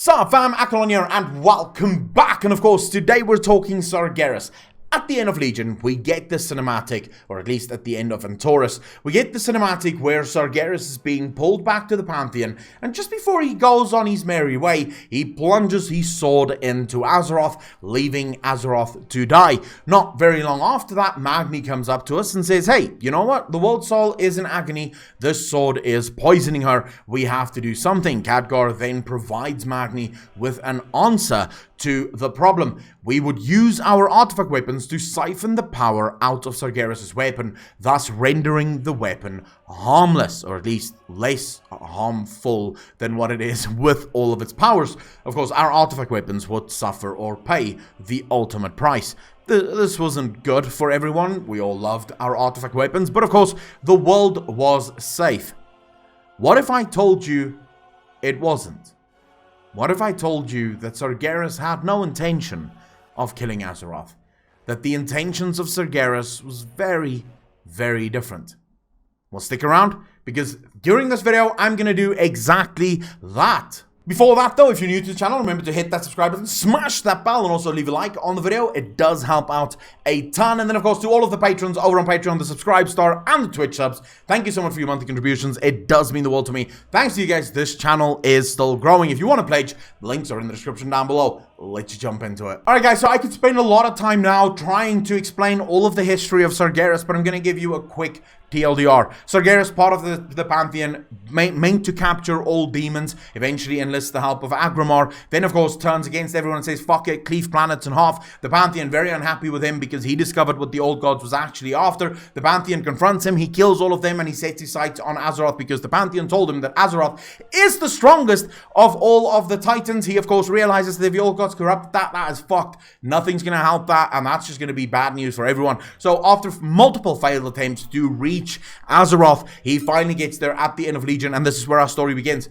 Sup fam, Accolonn here and welcome back, and of course today we're talking Sargeras. At the end of Legion, we get the cinematic, or at least at the end of Antorus, we get the cinematic where Sargeras is being pulled back to the Pantheon, and just before he goes on his merry way, he plunges his sword into Azeroth, leaving Azeroth to die. Not very long after that, Magni comes up to us and says, hey, you know what? The world soul is in agony. This sword is poisoning her. We have to do something. Khadgar then provides Magni with an answer to the problem. We would use our artifact weapons to siphon the power out of Sargeras' weapon, thus rendering the weapon harmless, or at least less harmful than what it is with all of its powers. Of course, our artifact weapons would suffer or pay the ultimate price. This wasn't good for everyone. We all loved our artifact weapons, but of course, the world was safe. What if I told you it wasn't? What if I told you that Sargeras had no intention of killing Azeroth? That the intentions of Sargeras was very, very different. Well, stick around, because during this video, I'm going to do exactly that. Before that though, if you're new to the channel, remember to hit that subscribe button, smash that bell, and also leave a like on the video. It does help out a ton. And then of course to all of the patrons over on Patreon, the subscribe star and the Twitch subs, thank you so much for your monthly contributions. It does mean the world to me. Thanks to you guys, this channel is still growing. If you want to pledge, the links are in the description down below. Let's jump into it. Alright guys, so I could spend a lot of time now trying to explain all of the history of Sargeras, but I'm going to give you a quick TLDR. Sargeras, part of the Pantheon, meant to capture all demons, eventually enlists the help of Agramar, then of course turns against everyone and says fuck it, cleave planets in half. The Pantheon very unhappy with him because he discovered what the old gods was actually after. The Pantheon confronts him, he kills all of them, and he sets his sights on Azeroth because the Pantheon told him that Azeroth is the strongest of all of the Titans. He of course realizes that if the old gods corrupt, that is fucked. Nothing's gonna help that, and that's just gonna be bad news for everyone. So after multiple failed attempts to reach Azeroth, he finally gets there at the end of Legion, and this is where our story begins.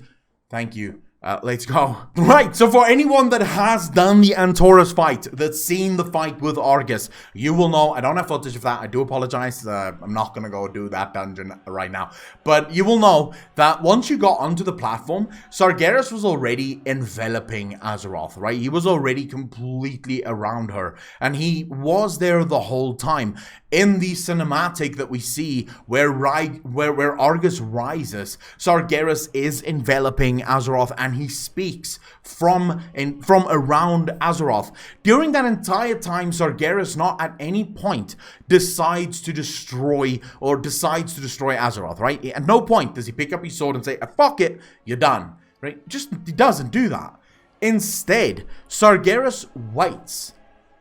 Thank you. Let's go. Right, so for anyone that has done the Antorus fight, that's seen the fight with Argus, you will know, I don't have footage of that, I do apologize, I'm not gonna go do that dungeon right now, but you will know that once you got onto the platform, Sargeras was already enveloping Azeroth, right? He was already completely around her, and he was there the whole time. In the cinematic that we see where Argus rises, Sargeras is enveloping Azeroth, and he speaks from around Azeroth. During that entire time, Sargeras not at any point decides to destroy Azeroth, right? At no point does he pick up his sword and say, fuck it, you're done, right? He doesn't do that. Instead, Sargeras waits.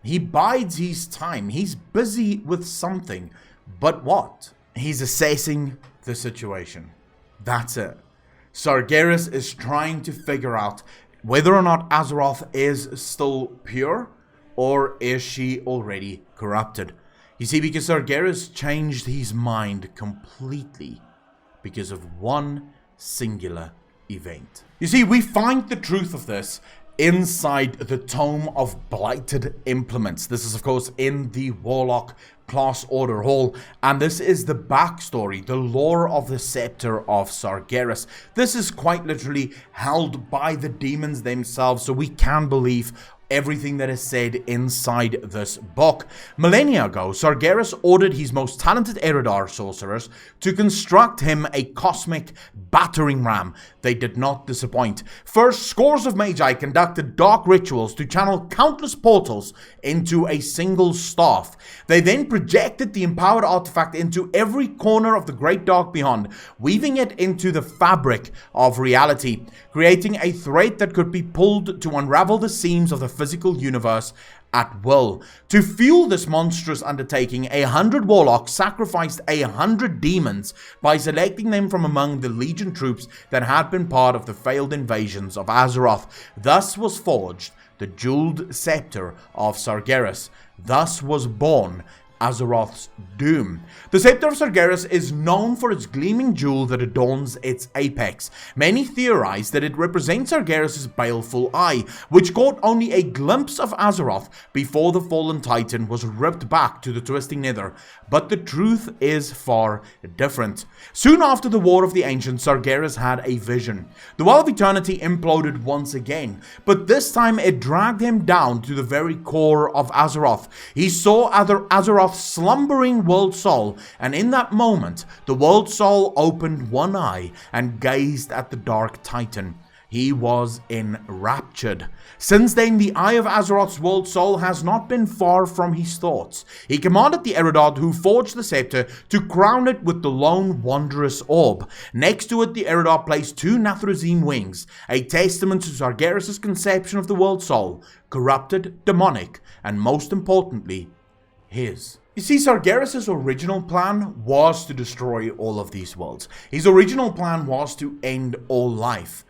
He bides his time. He's busy with something. But what? He's assessing the situation. That's it. Sargeras is trying to figure out whether or not Azeroth is still pure, or is she already corrupted. You see, because Sargeras changed his mind completely because of one singular event. You see, we find the truth of this inside the Tome of Blighted Implements. This is of course in the Warlock class order hall, and this is the backstory, the lore of the scepter of Sargeras. This is quite literally held by the demons themselves, so we can believe everything that is said inside this book. Millennia ago, Sargeras ordered his most talented Eridar sorcerers to construct him a cosmic battering ram. They did not disappoint. First, scores of magi conducted dark rituals to channel countless portals into a single staff. They then projected the empowered artifact into every corner of the great dark beyond, weaving it into the fabric of reality, creating a thread that could be pulled to unravel the seams of the physical universe at will. To fuel this monstrous undertaking, 100 warlocks sacrificed 100 demons by selecting them from among the Legion troops that had been part of the failed invasions of Azeroth. Thus was forged the jeweled scepter of Sargeras. Thus was born Azeroth's doom. The Scepter of Sargeras is known for its gleaming jewel that adorns its apex. Many theorize that it represents Sargeras' baleful eye, which caught only a glimpse of Azeroth before the fallen titan was ripped back to the twisting nether. But the truth is far different. Soon after the War of the Ancients, Sargeras had a vision. The Well of Eternity imploded once again, but this time it dragged him down to the very core of Azeroth. He saw Azeroth's slumbering world soul, and in that moment, the world soul opened one eye and gazed at the Dark Titan. He was enraptured. Since then, the eye of Azeroth's world soul has not been far from his thoughts. He commanded the Eridod who forged the scepter to crown it with the lone wondrous orb. Next to it, the Eridod placed 2 Nathrezim wings, a testament to Sargeras' conception of the world soul, corrupted, demonic, and most importantly, his. You see, Sargeras' original plan was to destroy all of these worlds. His original plan was to end all life.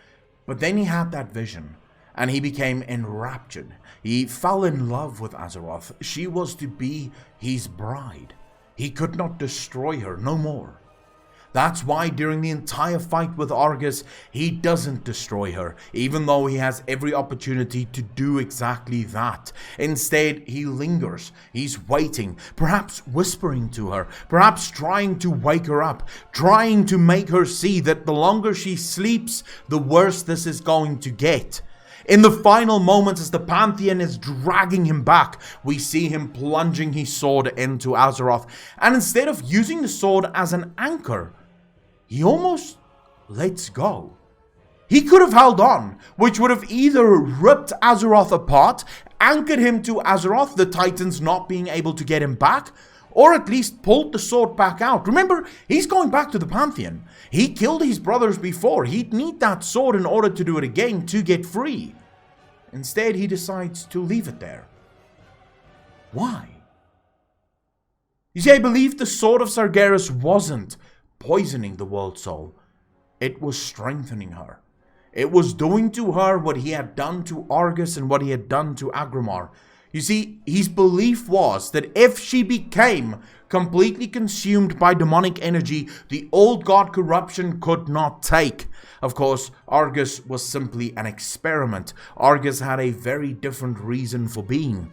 But then he had that vision, and he became enraptured. He fell in love with Azeroth. She was to be his bride. He could not destroy her no more. That's why during the entire fight with Argus, he doesn't destroy her, even though he has every opportunity to do exactly that. Instead, he lingers. He's waiting, perhaps whispering to her, perhaps trying to wake her up, trying to make her see that the longer she sleeps, the worse this is going to get. In the final moments, as the Pantheon is dragging him back, we see him plunging his sword into Azeroth, and instead of using the sword as an anchor, he almost lets go. He could have held on, which would have either ripped Azeroth apart, anchored him to Azeroth, the Titans not being able to get him back, or at least pulled the sword back out. Remember, he's going back to the Pantheon. He killed his brothers before. He'd need that sword in order to do it again to get free. Instead, he decides to leave it there. Why? You see, I believe the sword of Sargeras wasn't poisoning the world soul. It was strengthening her. It was doing to her what he had done to Argus and what he had done to Agrimar. You see, his belief was that if she became completely consumed by demonic energy, the old god corruption could not take. Of course, Argus was simply an experiment. Argus had a very different reason for being.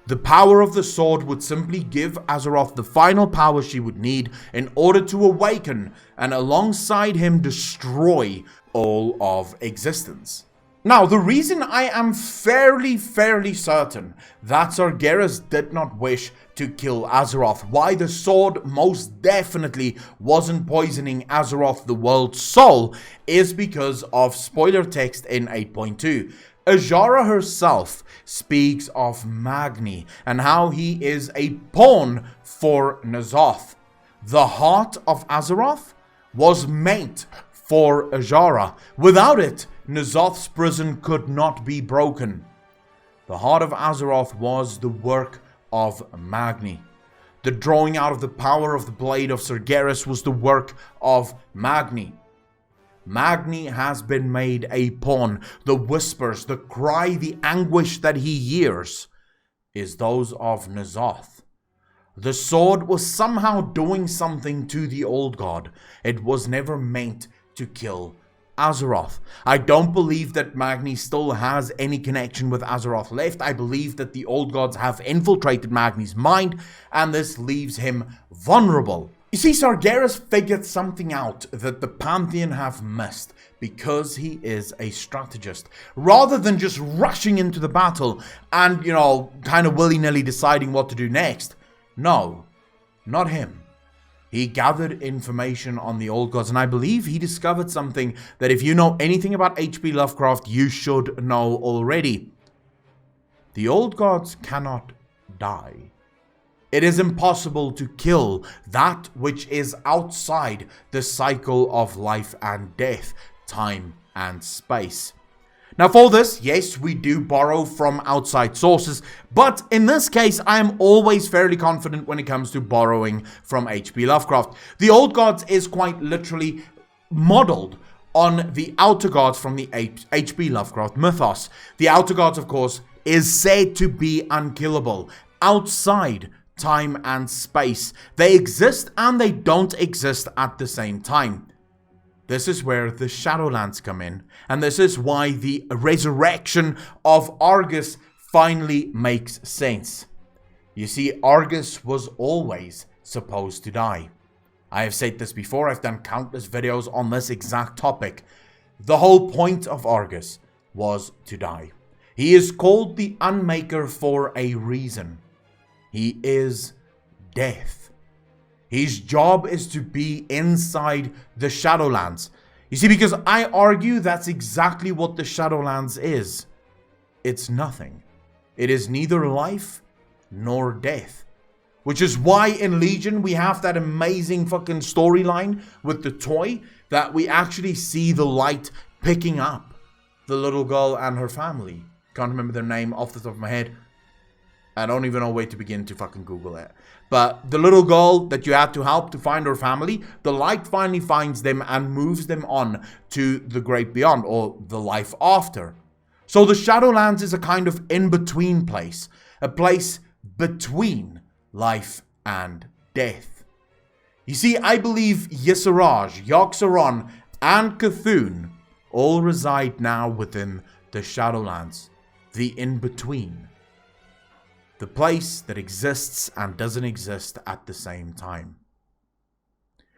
The power of the sword would simply give Azeroth the final power she would need in order to awaken and alongside him destroy all of existence. Now, the reason I am fairly certain that Sargeras did not wish to kill Azeroth, why the sword most definitely wasn't poisoning Azeroth, the world's soul, is because of spoiler text in 8.2. Azshara herself speaks of Magni and how he is a pawn for N'Zoth. The heart of Azeroth was meant for Azshara. Without it, N'Zoth's prison could not be broken. The heart of Azeroth was the work of Magni. The drawing out of the power of the blade of Sargeras was the work of Magni. Magni has been made a pawn. The whispers, the cry, the anguish that he hears is those of N'Zoth. The sword was somehow doing something to the old god. It was never meant to kill Azeroth. I don't believe that Magni still has any connection with Azeroth left. I believe that the old gods have infiltrated Magni's mind, and this leaves him vulnerable. You see, Sargeras figured something out that the Pantheon have missed because he is a strategist. Rather than just rushing into the battle and, kind of willy-nilly deciding what to do next. No, not him. He gathered information on the old gods, and I believe he discovered something that if you know anything about H.P. Lovecraft, you should know already. The old gods cannot die. It is impossible to kill that which is outside the cycle of life and death, time and space. Now for this, yes, we do borrow from outside sources, but in this case, I am always fairly confident when it comes to borrowing from H.P. Lovecraft. The Old Gods is quite literally modeled on the Outer Gods from the H.P. Lovecraft mythos. The Outer Gods, of course, is said to be unkillable outside time and space. They exist and they don't exist at the same time. This is where the Shadowlands come in, and this is why the resurrection of Argus finally makes sense. You see, Argus was always supposed to die. I have said this before, I've done countless videos on this exact topic. The whole point of Argus was to die. He is called the Unmaker for a reason. He is death. His job is to be inside the Shadowlands. You see, because I argue that's exactly what the Shadowlands is. It's nothing. It is neither life nor death. Which is why in Legion we have that amazing fucking storyline with the toy that we actually see the light picking up the little girl and her family. Can't remember their name off the top of my head. I don't even know where to begin to fucking Google it. But the little girl that you had to help to find her family, the light finally finds them and moves them on to the great beyond, or the life after. So the Shadowlands is a kind of in-between place. A place between life and death. You see, I believe Ysaraj, Yogg-Saron, and Cthulhu all reside now within the Shadowlands. The in-between. The place that exists and doesn't exist at the same time.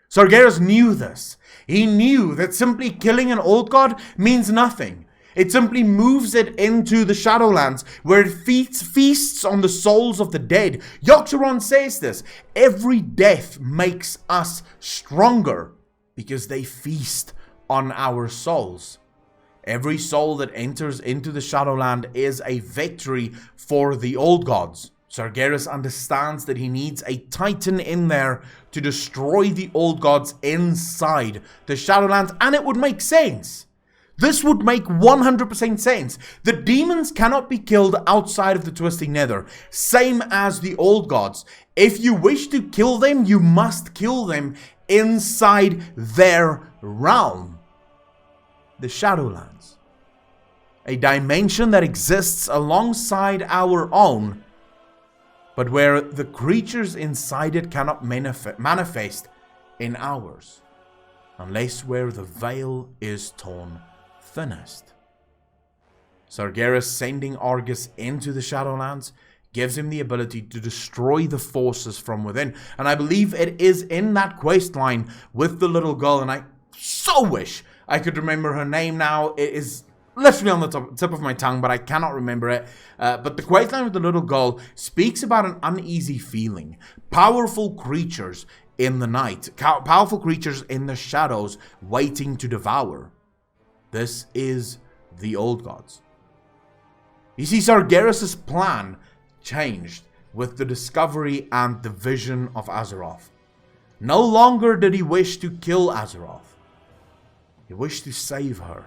Sargeras knew this. He knew that simply killing an old god means nothing. It simply moves it into the Shadowlands, where it feasts on the souls of the dead. Yogg-Saron says this. Every death makes us stronger, because they feast on our souls. Every soul that enters into the Shadowland is a victory for the old gods. Sargeras understands that he needs a titan in there to destroy the old gods inside the Shadowlands, and it would make sense. This would make 100% sense. The demons cannot be killed outside of the Twisting Nether, same as the old gods. If you wish to kill them, you must kill them inside their realm. The Shadowlands. A dimension that exists alongside our own, but where the creatures inside it cannot manifest in ours, unless where the veil is torn thinnest. Sargeras sending Argus into the Shadowlands gives him the ability to destroy the forces from within, and I believe it is in that quest line with the little girl, and I so wish I could remember her name now. It is literally on the tip of my tongue, but I cannot remember it. But the quest line with the little girl speaks about an uneasy feeling. Powerful creatures in the night. Powerful creatures in the shadows waiting to devour. This is the old gods. You see, Sargeras' plan changed with the discovery and the vision of Azeroth. No longer did he wish to kill Azeroth. He wished to save her,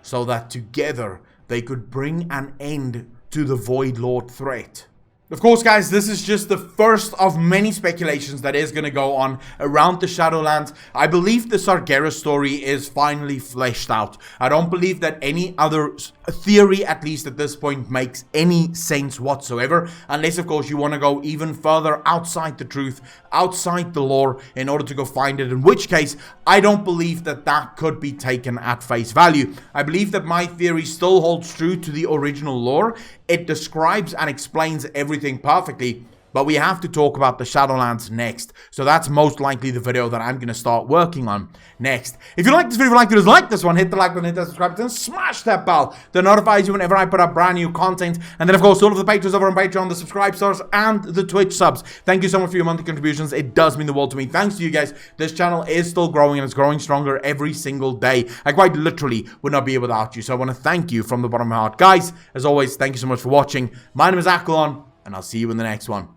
so that together they could bring an end to the Void Lord threat. Of course, guys, this is just the first of many speculations that is going to go on around the Shadowlands. I believe the Sargeras story is finally fleshed out. I don't believe that any other theory, at least at this point, makes any sense whatsoever. Unless, of course, you want to go even further outside the truth, outside the lore, in order to go find it. In which case, I don't believe that that could be taken at face value. I believe that my theory still holds true to the original lore. It describes and explains everything perfectly, but we have to talk about the Shadowlands next. So that's most likely the video that I'm going to start working on next. If you like this video, if you like this one, hit the like button, hit that subscribe button, smash that bell that notifies you whenever I put up brand new content. And then, of course, all of the patrons over on Patreon, the subscribe stars, and the Twitch subs. Thank you so much for your monthly contributions. It does mean the world to me. Thanks to you guys, this channel is still growing, and it's growing stronger every single day. I quite literally would not be here without you. So I want to thank you from the bottom of my heart. Guys, as always, thank you so much for watching. My name is Accolonn, and I'll see you in the next one.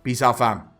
Peace out, fam.